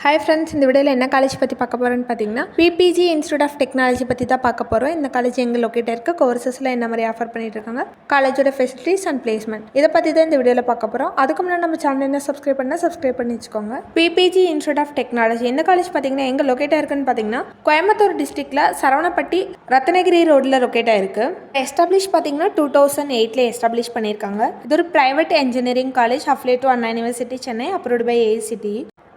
Hi friends, இந்த வீடியோல என்ன காலேஜ் பத்தி பார்க்க போறோம்னு பாத்தீங்கன்னா PPG Institute of Technology பத்தி தான் பார்க்க போறோம். இந்த காலேஜ் எங்க லொகேட் இருக்கு, கோர்சஸ்ல என்ன மாதிரி ஆஃபர் பண்ணிட்டு இருக்காங்க, காலேஜோட ஃபெசிலிட்டிஸ் அண்ட் பிளேஸ்மென்ட் இத பத்தி தான் இந்த வீடியோல பார்க்க போறோம். அதுக்கு முன்னாடி நம்ம சேனலை என்ன சப்ஸ்கிரைப் பண்ணி வச்சுக்கோங்க. PPG Institute of Technology இந்த காலேஜ் பாத்தீங்கன்னா எங்க லொகேட் இருக்குன்னு பாத்தீங்கன்னா கோயம்புத்தூர் டிஸ்ட்ரிக்ட்ல சரவணப்பட்டி ரத்னகிரி ரோட்ல லொகேட் ஆயிருக்கு. எஸ்டாப்லிஷ் பாத்தீங்கன்னா 2008ல எஸ்டாப்லிஷ் பண்ணிருக்காங்க. இது ஒரு private engineering college affiliated to Anna university Chennai, approved by AICTE.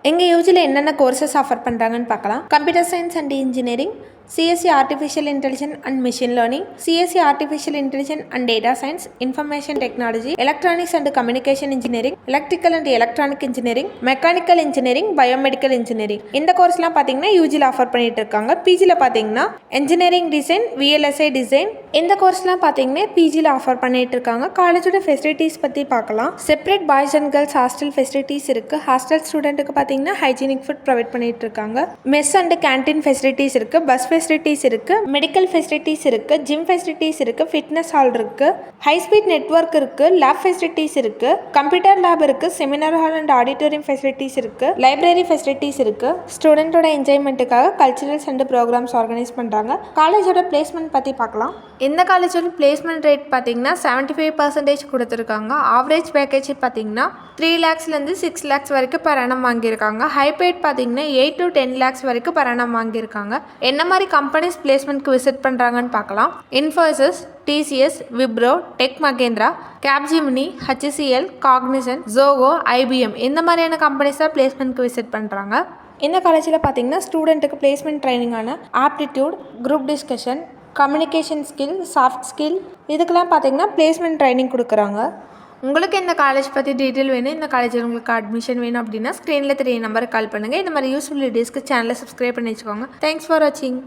எங்கள் யூஜியில் என்னென்ன கோர்சஸ் ஆஃபர் பண்ணுறாங்கன்னு பார்க்கலாம். Computer science and engineering, CSE artificial intelligence and machine learning, CSE artificial intelligence and data science, information technology, electronics and communication engineering, electrical and electronic engineering, mechanical engineering, biomedical engineering இந்த கோர்ஸ்லாம் பார்த்தீங்கன்னா யூஜியில் offer பண்ணிட்டு இருக்காங்க. பிஜியில் பார்த்தீங்கன்னா engineering design, VLSI design இந்த கோர்ஸ்லாம் பார்த்தீங்கன்னா பிஜியில் offer பண்ணிட்டு இருக்காங்க. காலேஜோட ஃபெசிலிட்டிஸ் பற்றி பார்க்கலாம். Separate boys and girls hostel facilities இருக்குது. ஹாஸ்டல் ஸ்டூடெண்ட்டுக்கு பார்த்தீங்கன்னா ஹைஜீனிக் ஃபுட் ப்ரொவைட் பண்ணிட்டு இருக்காங்க. மெஸ் அண்ட் கேன்டீன் ஃபெசிலிட்டிஸ் இருக்குது. பஸ் ஃபெசிலிட்டிஸ் இருக்குது. மெடிக்கல் ஃபெசிலிட்டிஸ் இருக்குது. ஜிம் ஃபெசிலிட்டிஸ் இருக்குது. ஃபிட்னஸ் ஹால் இருக்குது. ஹை ஸ்பீட் நெட்வொர்க் இருக்குது. லேப் ஃபெசிலிட்டிஸ் இருக்குது. கம்ப்யூட்டர் லேப் இருக்குது. Seminar hall and auditorium facilities இருக்குது. லைப்ரரி ஃபெசிலிட்டிஸ் இருக்குது. ஸ்டூடெண்ட்டோட என்ஜாய்மெண்ட்டுக்காக கல்ச்சுரல்ஸ் அண்ட் ப்ரோக்ராம்ஸ் ஆர்கனைஸ் பண்ணுறாங்க. காலேஜோட பிளேஸ்மெண்ட் பற்றி பார்க்கலாம். இந்த காலேஜோட பிளேஸ்மெண்ட் ரேட் பார்த்தீங்கன்னா 75% கொடுத்துருக்காங்க. ஆவரேஜ் பேக்கேஜ் பார்த்தீங்கன்னா 3 lakhsலேருந்து 6 lakhs வரைக்கும் per annum வாங்கியிருக்காங்க. ஹைபேட் பார்த்தீங்கன்னா 8 to 10 lakhs வரைக்கும் per annum வாங்கியிருக்காங்க. என்ன மாதிரி கம்பெனிஸ் பிளேஸ்மெண்ட்க்கு விசிட் பண்ணுறாங்கன்னு பார்க்கலாம். Infosys, TCS, Wipro, Tech Mahindra, Capgemini, HCL, Cognizant, Zoho, IBM இந்த மாதிரியான கம்பெனிஸ் தான் பிளேஸ்மெண்ட்க்கு விசிட் பண்ணுறாங்க. இந்த காலேஜில் பார்த்தீங்கன்னா ஸ்டூடெண்ட்டுக்கு பிளேஸ்மெண்ட் ட்ரைனிங்கான aptitude, group discussion, communication skill, soft skill இதுக்கெல்லாம் பார்த்தீங்கன்னா பிளேஸ்மெண்ட் ட்ரைனிங் கொடுக்குறாங்க. உங்களுக்கு இந்த காலேஜ் பற்றி டீட்டெயில் வேணும், இந்த காலேஜில் உங்களுக்கு அட்மிஷன் வேணும் அப்படின்னா ஸ்க்ரீனில் தெரிய நம்பருக்கு கால் பண்ணுங்கள். இந்த மாதிரி யூஸ்ஃபுல் வீடியோஸ்க்கு சேனலை சப்ஸ்கிரைப் பண்ணி வச்சுக்கோங்க. தேங்க்ஸ் ஃபார் வாட்சிங்.